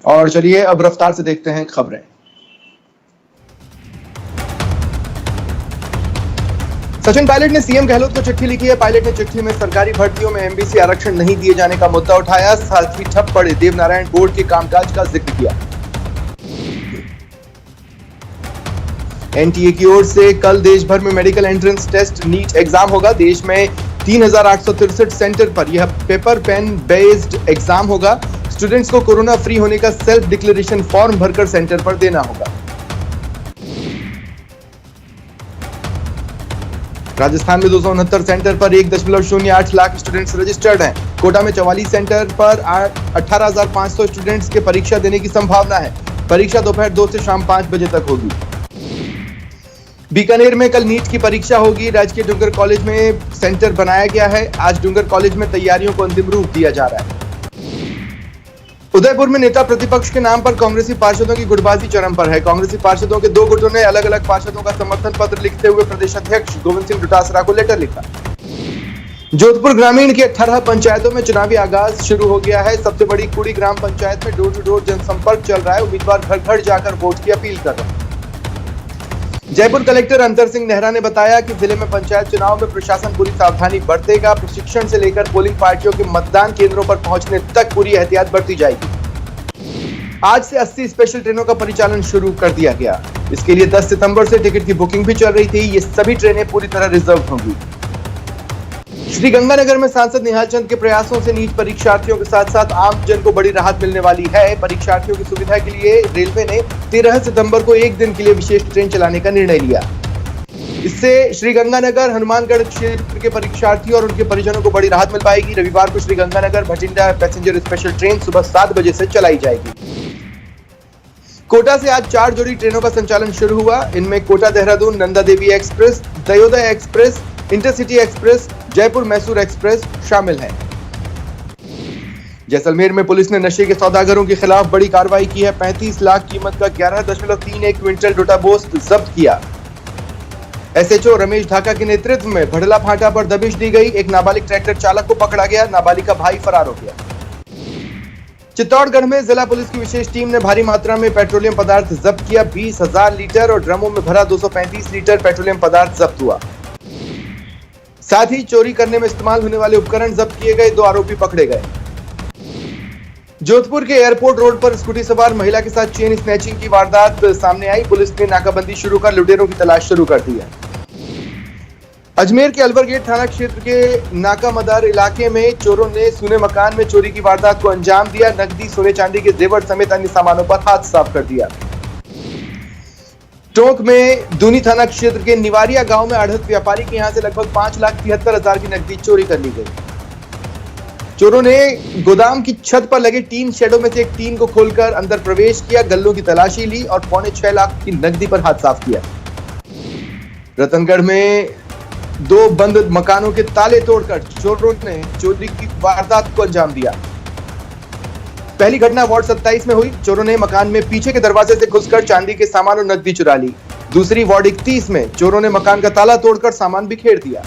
और चलिए अब रफ्तार से देखते हैं खबरें। सचिन पायलट ने सीएम गहलोत को चिट्ठी लिखी है। पायलट ने चिट्ठी में सरकारी भर्तियों में एमबीसी आरक्षण नहीं दिए जाने का मुद्दा उठाया, साथ ही ठप पड़े देवनारायण बोर्ड के कामकाज का जिक्र किया। एनटीए की ओर से कल देश भर में medical entrance test NEET exam होगा। देश में 3,863 सेंटर पर यह पेपर पेन बेस्ड एग्जाम होगा। स्टूडेंट्स को कोरोना फ्री होने का सेल्फ डिक्लेरेशन फॉर्म भरकर सेंटर पर देना होगा। राजस्थान में 269 सेंटर पर 1.08 लाख स्टूडेंट्स रजिस्टर्ड हैं। कोटा में 44 सेंटर पर 18,500 स्टूडेंट्स के परीक्षा देने की संभावना है। परीक्षा दोपहर 2 से शाम 5 बजे तक होगी। बीकानेर में कल नीट की परीक्षा होगी। राजकीय डूंगर कॉलेज में सेंटर बनाया गया है। आज डूंगर कॉलेज में तैयारियों को अंतिम रूप दिया जा रहा है। उदयपुर में नेता प्रतिपक्ष के नाम पर कांग्रेसी पार्षदों की गुटबाजी चरम पर है। कांग्रेसी पार्षदों के 2 गुटों ने अलग अलग पार्षदों का समर्थन पत्र लिखते हुए प्रदेश अध्यक्ष गोविंद सिंह डोटासरा को लेटर लिखा। जोधपुर ग्रामीण की 18 पंचायतों में चुनावी आगाज शुरू हो गया है। सबसे बड़ी कुड़ी ग्राम पंचायत में डोर टू डोर जनसंपर्क चल रहा है। उम्मीदवार घर घर जाकर वोट की अपील कर रहे हैं। जयपुर कलेक्टर अंतर सिंह नेहरा ने बताया कि जिले में पंचायत चुनाव में प्रशासन पूरी सावधानी बरतेगा। प्रशिक्षण से लेकर पोलिंग पार्टियों के मतदान केंद्रों पर पहुंचने तक पूरी एहतियात बरती जाएगी। आज से 80 स्पेशल ट्रेनों का परिचालन शुरू कर दिया गया। इसके लिए 10 सितंबर से टिकट की बुकिंग भी चल रही थी। ये सभी ट्रेनें पूरी तरह रिजर्व होंगी। श्रीगंगानगर में सांसद निहाल चंद के प्रयासों से नीट परीक्षार्थियों के साथ साथ आम जन को बड़ी राहत मिलने वाली है। परीक्षार्थियों की सुविधा के लिए रेलवे ने 13 सितंबर को एक दिन के लिए विशेष ट्रेन चलाने का निर्णय लिया। इससे श्रीगंगानगर हनुमानगढ़ क्षेत्र के परीक्षार्थियों और उनके परिजनों को बड़ी राहत मिल पाएगी। रविवार को Sriganganagar Bathinda passenger special train सुबह 7 बजे से चलाई जाएगी। कोटा से आज 4 जोड़ी ट्रेनों का संचालन शुरू हुआ। इनमें Kota Dehradun Nanda Devi express, Dayodaya express, intercity express, Jaipur Mysore express शामिल हैं। जैसलमेर में पुलिस ने नशे के सौदागरों के खिलाफ बड़ी कार्रवाई की है। 35 लाख कीमत का 11.31 क्विंटल डोटाबोस जब्त किया। एसएचओ रमेश ढाका के नेतृत्व में भड़ला फाटा पर दबिश दी गई। एक नाबालिग ट्रैक्टर चालक को पकड़ा गया। नाबालिग का भाई फरार हो गया। चित्तौड़गढ़ में जिला पुलिस की विशेष टीम ने भारी मात्रा में पेट्रोलियम पदार्थ जब्त किया। 20,000 लीटर और ड्रमों में भरा 235 लीटर पेट्रोलियम पदार्थ जब्त हुआ। साथ ही चोरी करने में इस्तेमाल होने वाले उपकरण जब्त किए गए। 2 आरोपी पकड़े गए। जोधपुर के एयरपोर्ट रोड पर स्कूटी सवार महिला के साथ चेन स्नैचिंग की वारदात सामने आई। पुलिस ने नाकाबंदी शुरू कर लुटेरों की तलाश शुरू कर दी है। अजमेर के अलवर गेट थाना क्षेत्र के नाका मदार इलाके में चोरों ने सूने मकान में चोरी की वारदात को अंजाम दिया। नकदी, सोने चांदी के जेवर समेत अन्य सामानों पर हाथ साफ कर दिया। टोंक में दूनी थाना क्षेत्र के निवारिया गांव में आढ़त व्यापारी के यहां से लगभग 5,73,000 की नकदी चोरी कर ली गई। चोरों ने गोदाम की छत पर लगे टीन शेडों में से एक टीन को खोलकर अंदर प्रवेश किया, गल्लों की तलाशी ली और 6.25 लाख की नकदी पर हाथ साफ किया। रतनगढ़ में 2 बंद मकानों के ताले तोड़कर चोरों ने चोरी की वारदात को अंजाम दिया। पहली घटना वार्ड 27 में हुई। चोरों ने मकान में पीछे के दरवाजे से घुसकर चांदी के सामान और नकदी चुरा ली। दूसरी वार्ड 31 में चोरों ने मकान का ताला तोड़कर सामान बिखेर दिया।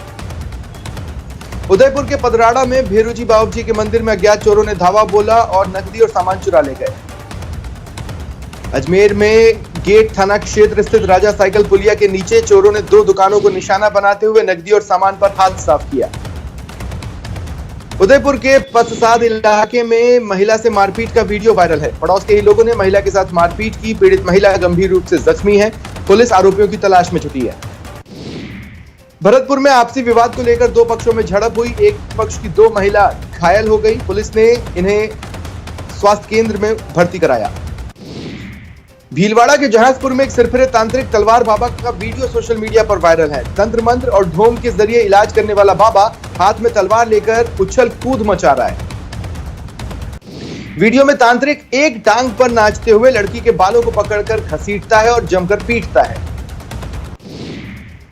उदयपुर के पदराड़ा में भेरूजी बाबू जी के मंदिर में अज्ञात चोरों ने धावा बोला और नकदी और सामान चुरा ले गए। अजमेर में गेट थाना क्षेत्र स्थित राजा साइकिल पुलिया के नीचे चोरों ने 2 दुकानों को निशाना बनाते हुए नकदी और सामान पर हाथ साफ किया। उदयपुर के पससाद इलाके में महिला से मारपीट का वीडियो वायरल है। पड़ोस के ही लोगों ने महिला के साथ मारपीट की। पीड़ित महिला गंभीर रूप से जख्मी है। पुलिस आरोपियों की तलाश में जुटी है। भरतपुर में आपसी विवाद को लेकर 2 पक्षों में झड़प हुई। एक पक्ष की 2 महिला घायल हो गई। पुलिस ने इन्हें स्वास्थ्य केंद्र में भर्ती कराया। भीलवाड़ा के जहाजपुर में एक सिरफिरे तांत्रिक तलवार बाबा का वीडियो सोशल मीडिया पर वायरल है। तंत्र मंत्र और ढोंग के जरिए इलाज करने वाला बाबा हाथ में तलवार लेकर उछल कूद मचा रहा है। वीडियो में तांत्रिक एक टांग पर नाचते हुए लड़की के बालों को पकड़कर घसीटता है और जमकर पीटता है।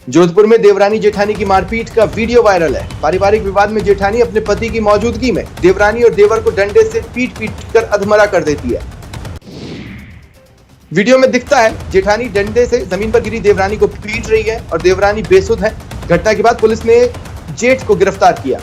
जोधपुर में देवरानी जेठानी की मारपीट का वीडियो वायरल है। पारिवारिक विवाद में जेठानी अपने पति की मौजूदगी में देवरानी और देवर को डंडे से पीट कर अधमरा कर देती है। वीडियो में दिखता है जेठानी डंडे से जमीन पर गिरी देवरानी को पीट रही है और देवरानी बेसुध है। घटना के बाद पुलिस ने जेठ को गिरफ्तार किया।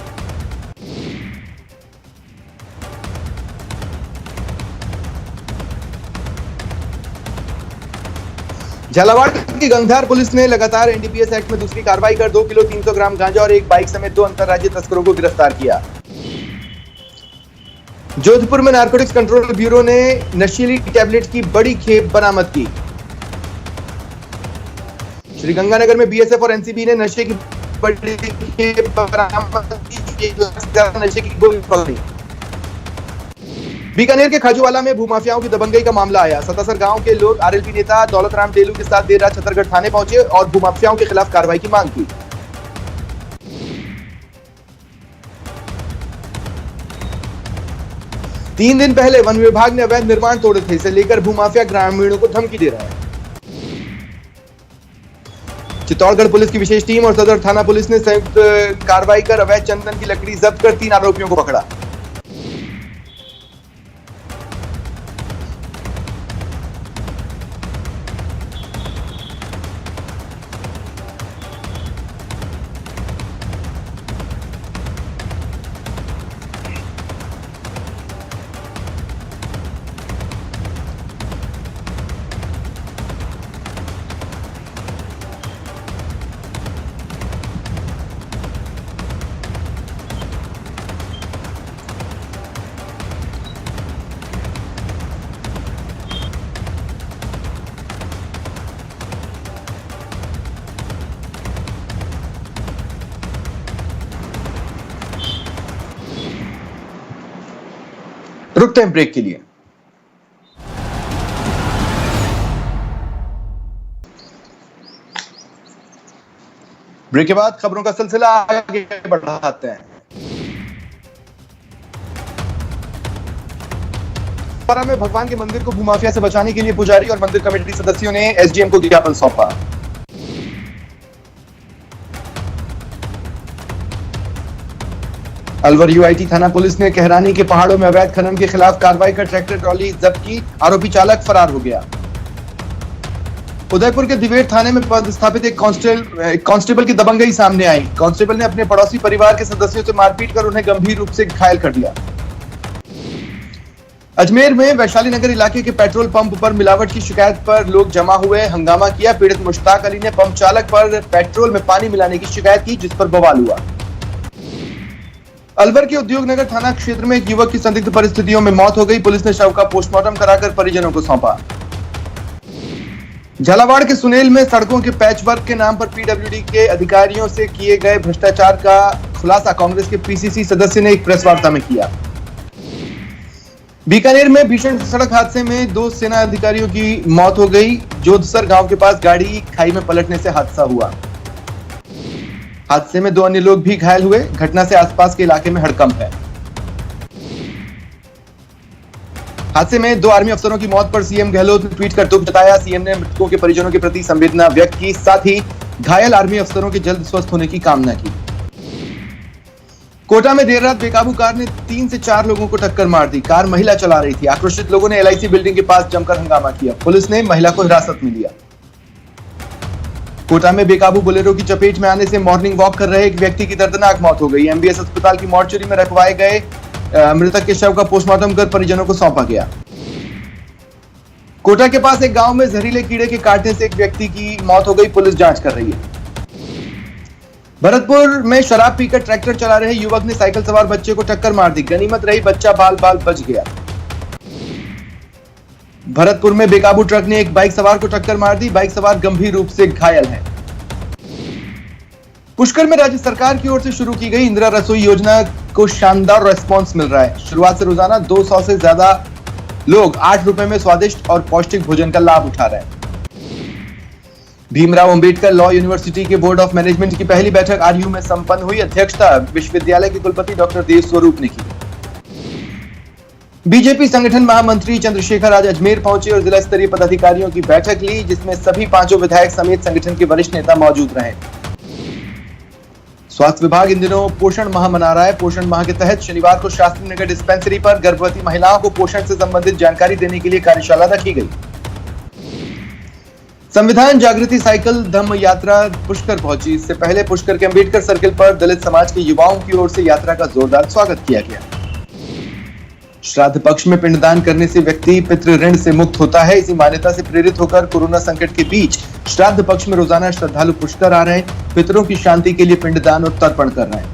झालावाड़ की गंगधार पुलिस ने लगातार एनडीपीएस एक्ट में दूसरी कार्रवाई कर 2 किलो 300 ग्राम गांजा और एक बाइक समेत 2 अंतरराज्यीय तस्करों को गिरफ्तार किया। जोधपुर में नारकोटिक्स कंट्रोल ब्यूरो ने नशीली टैबलेट की बड़ी खेप बरामद की। श्रीगंगानगर में बीएसएफ और एनसीबी ने नशे की बड़ी खेप बरामद की। 1 लाख से ज्यादा नशे की गोली पकड़ी। बीकानेर के खाजूवाला में भूमाफियाओं की दबंगई का मामला आया। सतासर गांव के लोग आरएलपी नेता दौलतराम डेलू के साथ देर रात छतरगढ़ थाने पहुंचे और भूमाफियाओं के खिलाफ कार्रवाई की मांग की। तीन दिन पहले वन विभाग ने अवैध निर्माण तोड़े थे, इसे लेकर भूमाफिया ग्रामीणों को धमकी दे रहा है। चित्तौड़गढ़ पुलिस की विशेष टीम और सदर थाना पुलिस ने संयुक्त कार्रवाई कर अवैध चंदन की लकड़ी जब्त कर 3 आरोपियों को पकड़ा। रुकते हैं ब्रेक के लिए। ब्रेक के बाद खबरों का सिलसिला आगे बढ़ाते हैं। पारा में भगवान के मंदिर को भूमाफिया से बचाने के लिए पुजारी और मंदिर कमेटी सदस्यों ने एसडीएम को ज्ञापन सौंपा। अलवर यूआईटी थाना पुलिस ने कहरानी के पहाड़ों में अवैध खनन के खिलाफ कार्रवाई कर ट्रैक्टर ट्रॉली जब्त की। आरोपी चालक फरार हो गया। उदयपुर के दिवेर थाने में पदस्थापित एक कांस्टेबल की दबंगई सामने आई। कांस्टेबल ने अपने पड़ोसी परिवार के सदस्यों से मारपीट कर उन्हें गंभीर रूप से घायल कर दिया। अजमेर में वैशाली नगर इलाके के पेट्रोल पंप पर मिलावट की शिकायत पर लोग जमा हुए, हंगामा किया। पीड़ित मुश्ताक अली ने पंप चालक पर पेट्रोल में पानी मिलाने की शिकायत की, जिस पर बवाल हुआ। अलवर के उद्योग नगर थाना क्षेत्र में एक युवक की संदिग्ध परिस्थितियों में मौत हो गई। पुलिस ने शव का पोस्टमार्टम कराकर परिजनों को सौंपा। झालावाड़ के सुनेल में सड़कों के पैचवर्क के नाम पर पीडब्ल्यूडी के अधिकारियों से किए गए भ्रष्टाचार का खुलासा कांग्रेस के पीसीसी सदस्य ने एक प्रेस वार्ता में किया। बीकानेर में भीषण सड़क हादसे में 2 सेना अधिकारियों की मौत हो गई। जोधसर गांव के पास गाड़ी खाई में पलटने से हादसा हुआ। हादसे में 2 अन्य लोग भी घायल हुए। घटना से आसपास के इलाके में हड़कंप है। हादसे में 2 आर्मी अफसरों की मौत पर सीएम गहलोत ने ट्वीट कर दुख जताया। सीएम ने मृतकों के परिजनों के प्रति संवेदना व्यक्त की, साथ ही घायल आर्मी अफसरों के जल्द स्वस्थ होने की कामना की। कोटा में देर रात बेकाबू कार ने 3 से 4 लोगों को टक्कर मार दी। कार महिला चला रही थी। आक्रोशित लोगों ने एलआईसी बिल्डिंग के पास जमकर हंगामा किया। पुलिस ने महिला को हिरासत में लिया। कोटा में बेकाबू बोलेरो की चपेट में आने से मॉर्निंग वॉक कर रहे एक व्यक्ति की दर्दनाक मौत हो गई। एमबीएस अस्पताल की मॉर्चरी में रखवाए गए मृतक के शव का पोस्टमार्टम कर परिजनों को सौंपा गया। कोटा के पास एक गांव में जहरीले कीड़े के काटने से एक व्यक्ति की मौत हो गई। पुलिस जांच कर रही है। भरतपुर में शराब पीकर ट्रैक्टर चला रहे युवक ने साइकिल सवार बच्चे को टक्कर मार दी। गनीमत रही बच्चा बाल बाल बच गया। भरतपुर में बेकाबू ट्रक ने एक बाइक सवार को टक्कर मार दी। बाइक सवार गंभीर रूप से घायल है। पुष्कर में राज्य सरकार की ओर से शुरू की गई इंदिरा रसोई योजना को शानदार रेस्पॉन्स मिल रहा है। शुरुआत से रोजाना 200 से ज्यादा लोग 8 रुपए में स्वादिष्ट और पौष्टिक भोजन का लाभ उठा रहे हैं। भीमराव अंबेडकर लॉ यूनिवर्सिटी के बोर्ड ऑफ मैनेजमेंट की पहली बैठक आरयू में संपन्न हुई। अध्यक्षता विश्वविद्यालय के कुलपति डॉक्टर देव स्वरूप ने की। बीजेपी संगठन महामंत्री चंद्रशेखर आज अजमेर पहुंचे और जिला स्तरीय पदाधिकारियों की बैठक ली, जिसमें सभी 5 विधायक समेत संगठन के वरिष्ठ नेता मौजूद रहे। स्वास्थ्य विभाग इन दिनों पोषण माह मना रहा है। पोषण माह के तहत शनिवार को शास्त्री नगर डिस्पेंसरी पर गर्भवती महिलाओं को पोषण से संबंधित जानकारी देने के लिए कार्यशाला रखी गई। संविधान जागृति साइकिल धम्म यात्रा पुष्कर पहुंची। इससे पहले पुष्कर के अंबेडकर सर्किल पर दलित समाज के युवाओं की ओर से यात्रा का जोरदार स्वागत किया गया। श्राद्ध पक्ष में पिंडदान करने से व्यक्ति पितृ ऋण से मुक्त होता है। इसी मान्यता से प्रेरित होकर कोरोना संकट के बीच श्राद्ध पक्ष में रोजाना श्रद्धालु पुष्कर आ रहे हैं। पितरों की शांति के लिए पिंडदान और तर्पण कर रहे हैं।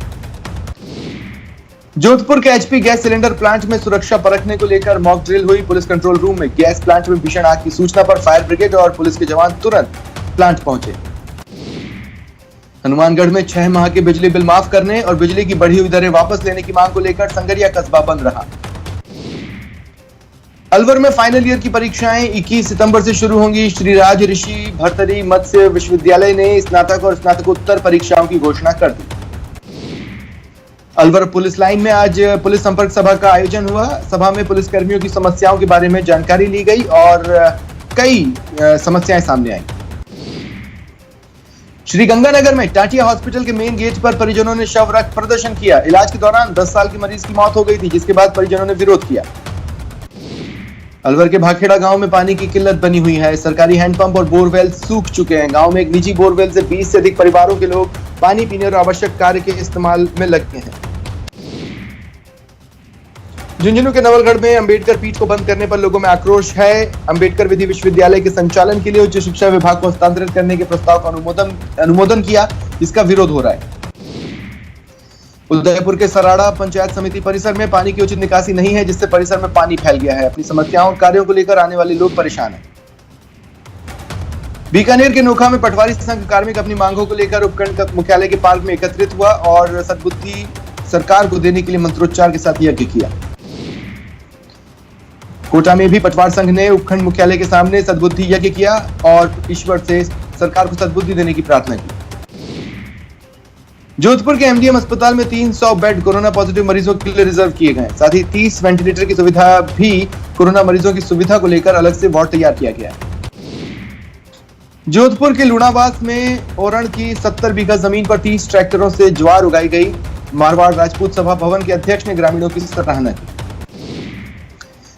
जोधपुर के एचपी गैस सिलेंडर प्लांट में सुरक्षा परखने को लेकर मॉक ड्रिल हुई। पुलिस कंट्रोल रूम में गैस प्लांट में भीषण आग की सूचना पर फायर ब्रिगेड और पुलिस के जवान तुरंत प्लांट पहुंचे। हनुमानगढ़ में 6 माह के बिजली बिल माफ करने और बिजली की बढ़ी हुई दरें वापस लेने की मांग को लेकर संगरिया कस्बा बंद रहा। अलवर में फाइनल ईयर की परीक्षाएं 21 सितंबर से शुरू होंगी। श्री राज ऋषि भर्तरी मत्स्य विश्वविद्यालय ने स्नातक और स्नातकोत्तर परीक्षाओं की घोषणा कर दी। अलवर पुलिस लाइन में आज पुलिस संपर्क सभा का आयोजन हुआ। सभा में पुलिस कर्मियों की समस्याओं के बारे में जानकारी ली गई और कई समस्याएं सामने आई। श्री गंगानगर में टाटिया हॉस्पिटल के मेन गेट पर परिजनों ने शव रख प्रदर्शन किया। इलाज के दौरान 10 साल की मरीज की मौत हो गई थी, जिसके बाद परिजनों ने विरोध किया। अलवर के भाखेड़ा गांव में पानी की किल्लत बनी हुई है। सरकारी हैंडपंप और बोरवेल सूख चुके हैं। गांव में एक निजी बोरवेल से 20 से अधिक परिवारों के लोग पानी पीने और आवश्यक कार्य के इस्तेमाल में लगे हैं। झुंझुनू के नवलगढ़ में अंबेडकर पीठ को बंद करने पर लोगों में आक्रोश है। अंबेडकर विधि विश्वविद्यालय के संचालन के लिए उच्च शिक्षा विभाग को हस्तांतरित करने के प्रस्ताव का अनुमोदन किया, जिसका विरोध हो रहा है। उदयपुर के सराड़ा पंचायत समिति परिसर में पानी की उचित निकासी नहीं है, जिससे परिसर में पानी फैल गया है। अपनी समस्याओं और कार्यों को लेकर आने वाले लोग परेशान हैं। बीकानेर के नोखा में पटवारी संघ कार्मिक अपनी मांगों को लेकर उपखंड मुख्यालय के पार्क में एकत्रित हुआ और सद्बुद्धि सरकार को देने के लिए मंत्रोच्चार के साथ यज्ञ किया। कोटा में भी पटवार संघ ने उपखंड मुख्यालय के सामने सद्बुद्धि यज्ञ किया और ईश्वर से सरकार को सद्बुद्धि देने की प्रार्थना की। जोधपुर के एमडीएम अस्पताल में 300 बेड कोरोना पॉजिटिव मरीजों के लिए रिजर्व किए गए। साथ ही 30 वेंटिलेटर की सुविधा भी कोरोना मरीजों की सुविधा को लेकर अलग से वार्ड तैयार किया गया है। जोधपुर के लुणावास में ओरण की 70 बीघा जमीन पर 30 ट्रैक्टरों से ज्वार उगाई गई। मारवाड़ राजपूत सभा भवन के अध्यक्ष ने ग्रामीणों की सराहना की।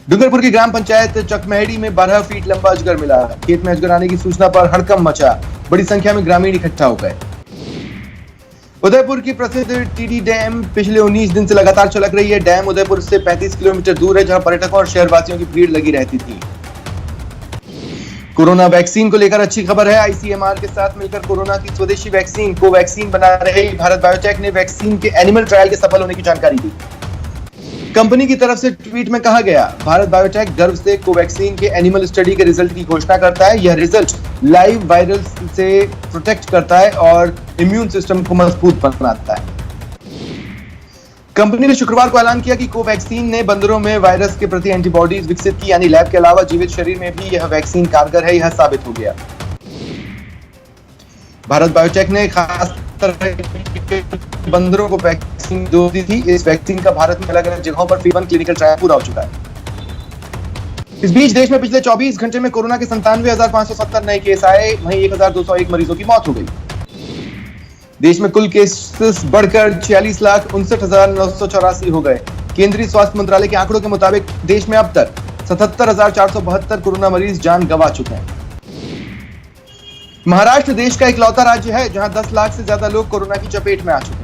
डूंगरपुर की ग्राम पंचायत चकमेहड़ी में 12 फीट लंबा अजगर मिला। खेत में अजगर आने की सूचना पर हड़कंप मचा। बड़ी संख्या में ग्रामीण इकट्ठा हो गए। उदयपुर की प्रसिद्ध टीडी डैम पिछले 19 दिन से लगातार छलक रही है। डैम उदयपुर से 35 किलोमीटर दूर है, जहां पर्यटकों और शहरवासियों की भीड़ लगी रहती थी। कोरोना वैक्सीन को लेकर अच्छी खबर है। आईसीएमआर के साथ मिलकर कोरोना की स्वदेशी वैक्सीन कोवैक्सीन बना रही भारत बायोटेक ने वैक्सीन के एनिमल ट्रायल के सफल होने की जानकारी दी। कंपनी की तरफ से ट्वीट में कहा गया, भारत बायोटेक गर्व से कोवैक्सीन के एनिमल स्टडी के रिजल्ट की घोषणा करता है। यह रिजल्ट लाइव वायरल से प्रोटेक्ट करता है और इम्यून सिस्टम को मजबूत बनाता है। कंपनी ने शुक्रवार को ऐलान किया कि कोवैक्सीन ने बंदरों में वायरस के प्रति एंटीबॉडीज विकसित की, यानी लैब के अलावा जीवित शरीर में भी यह वैक्सीन कारगर है, यह साबित हो गया। भारत बायोटेक ने खास तरह के बंदरों को वैक्सीन डोज दी थी। इस वैक्सीन का भारत में अलग अलग जगहों पर फेज 1 क्लिनिकल ट्रायल पूरा हो चुका है। इस बीच देश में पिछले 24 घंटे में कोरोना के 97,570 नए केस आए, वहीं 1,201 मरीजों की मौत हो गई। देश में कुल केसेस बढ़कर 46,59,984 हो गए। केंद्रीय स्वास्थ्य मंत्रालय के आंकड़ों के मुताबिक देश में अब तक 77,472 कोरोना मरीज जान गंवा चुके हैं। महाराष्ट्र देश का इकलौता राज्य है जहां 10 लाख से ज्यादा लोग कोरोना की चपेट में आ चुके हैं।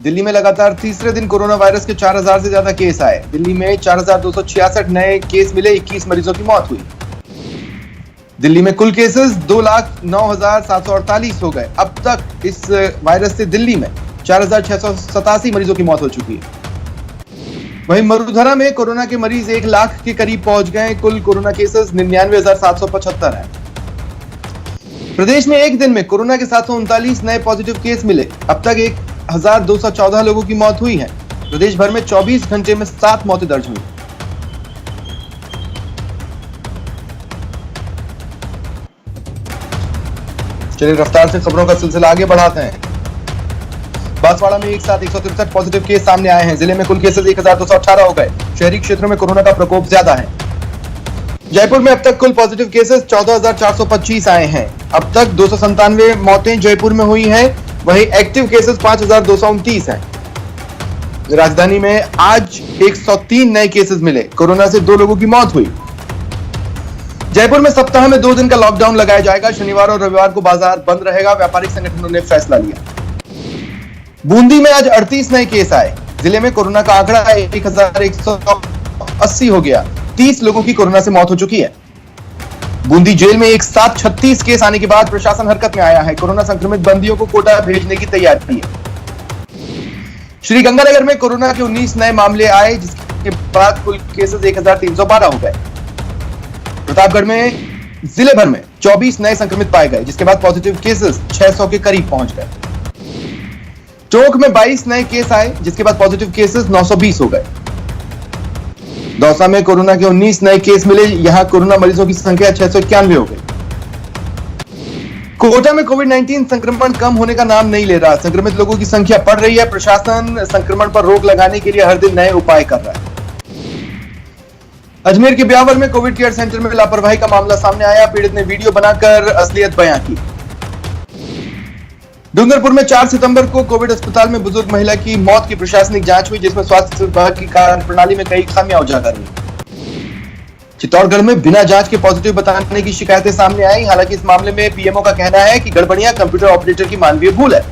दिल्ली में लगातार तीसरे दिन कोरोना वायरस के 4,000 से ज्यादा केस आए। दिल्ली में 4,266 नए केस मिले, 21 मरीजों की मौत हुई। दिल्ली में कुल केसेस 2,09,748 हो गए। अब तक इस वायरस से दिल्ली में 4,687 मरीजों की मौत हो चुकी है। वहीं मरुधरा में कोरोना के मरीज 1 लाख के करीब पहुंच गए। कुल कोरोना केसेस 99,775 हैं। प्रदेश में एक दिन में कोरोना के 739 नए पॉजिटिव केस मिले। अब तक 1,214 लोगों की मौत हुई है। प्रदेश भर में 24 घंटे में 7 मौतें दर्ज हुई। चलिए रफ्तार से खबरों का सिलसिला आगे बढ़ाते हैं। बांसवाड़ा में एक साथ 163 पॉजिटिव केस सामने आए हैं। जिले में कुल केसेस 1,218 हो गए। शहरी क्षेत्रों में कोरोना का प्रकोप ज्यादा है। जयपुर में अब तक कुल पॉजिटिव केसेस 14,425 आए हैं। अब तक 297 मौतें जयपुर में हुई हैं। वहीं एक्टिव केसेस 5,229 हैं। राजधानी में आज 103 नए केसेस मिले। कोरोना से 2 लोगों की मौत हुई। जयपुर में सप्ताह में 2 दिन का लॉकडाउन लगाया जाएगा। शनिवार और रविवार को बाजार बंद रहेगा। व्यापारिक संगठनों ने फैसला लिया। बूंदी में आज 38 नए केस आए। जिले में कोरोना का आंकड़ा 1180 हो गया। 30 लोगों की कोरोना से मौत हो चुकी है। बूंदी जेल में एक साथ 36 केस आने के बाद प्रशासन हरकत में आया है। कोरोना संक्रमित बंदियों को कोटा भेजने की तैयारी है। श्रीगंगानगर में कोरोना के 19 नए मामले आए, जिसके बाद कुल केसेस 1312 हो गए। प्रतापगढ़ में जिले भर में 24 नए संक्रमित पाए गए, जिसके बाद पॉजिटिव केसेस 600 के करीब पहुंच गए। टोंक में 22 नए केस आए, जिसके बाद पॉजिटिव केसेस 920 हो गए। दौसा में कोरोना के 19 नए केस मिले, यहां कोरोना मरीजों की संख्या 691 हो गई। कोटा में कोविड-19 संक्रमण कम होने का नाम नहीं ले रहा। संक्रमित लोगों की संख्या बढ़ रही है। प्रशासन संक्रमण पर रोक लगाने के लिए हर दिन नए उपाय कर रहा है। अजमेर के ब्यावर में कोविड केयर सेंटर में लापरवाही का मामला सामने आया। पीड़ित ने वीडियो बनाकर असलियत बयां की। डूंगरपुर में 4 सितंबर को कोविड अस्पताल में बुजुर्ग महिला की मौत की प्रशासनिक जांच हुई, जिसमें स्वास्थ्य विभाग की कार्यप्रणाली में कई खामियां उजागर हुई। चित्तौड़गढ़ में बिना जांच के पॉजिटिव बताने की शिकायतें सामने आई। हालांकि इस मामले में पीएमओ का कहना है कि गड़बड़ियां कंप्यूटर ऑपरेटर की मानवीय भूल है।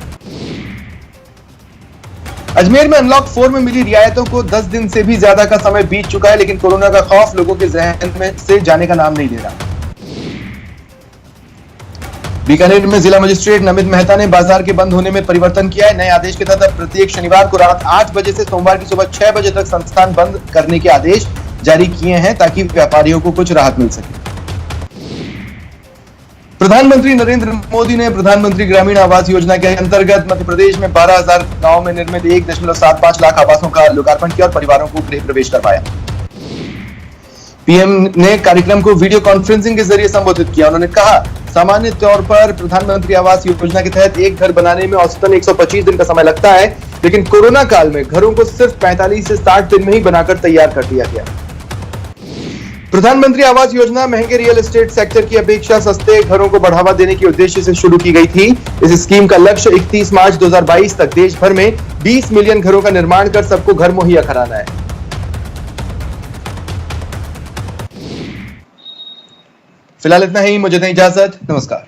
अजमेर में अनलॉक 4 में मिली रियायतों को 10 दिन से भी ज्यादा का समय बीत चुका है, लेकिन कोरोना का खौफ लोगों के जहन में से जाने का नाम नहीं ले रहा। बीकानेर में जिला मजिस्ट्रेट नमित मेहता ने बाजार के बंद होने में परिवर्तन किया है। नए आदेश के तहत प्रत्येक शनिवार को रात 8 बजे से सोमवार की सुबह 6 बजे तक संस्थान बंद करने के आदेश जारी किए हैं, ताकि व्यापारियों को कुछ राहत मिल सके। प्रधानमंत्री नरेंद्र मोदी ने प्रधानमंत्री ग्रामीण आवास योजना के अंतर्गत मध्य प्रदेश में 12,000 गांवों में निर्मित 1.75 लाख आवासों का लोकार्पण किया और परिवारों को गृह प्रवेश करवाया। पीएम ने कार्यक्रम को वीडियो कॉन्फ्रेंसिंग के जरिए संबोधित किया। उन्होंने कहा, सामान्य तौर पर प्रधानमंत्री आवास योजना के तहत एक घर बनाने में औसतन 125 दिन का समय लगता है, लेकिन कोरोना काल में घरों को सिर्फ 45 से 60 दिन में ही बनाकर तैयार कर दिया गया। प्रधानमंत्री आवास योजना महंगे रियल एस्टेट सेक्टर की अपेक्षा सस्ते घरों को बढ़ावा देने के उद्देश्य से शुरू की गई थी। इस स्कीम का लक्ष्य 31 मार्च 2022 तक देश भर में 20 मिलियन घरों का निर्माण कर सबको घर मुहैया कराना है। फिलहाल इतना ही। मुझे दें इजाजत। नमस्कार।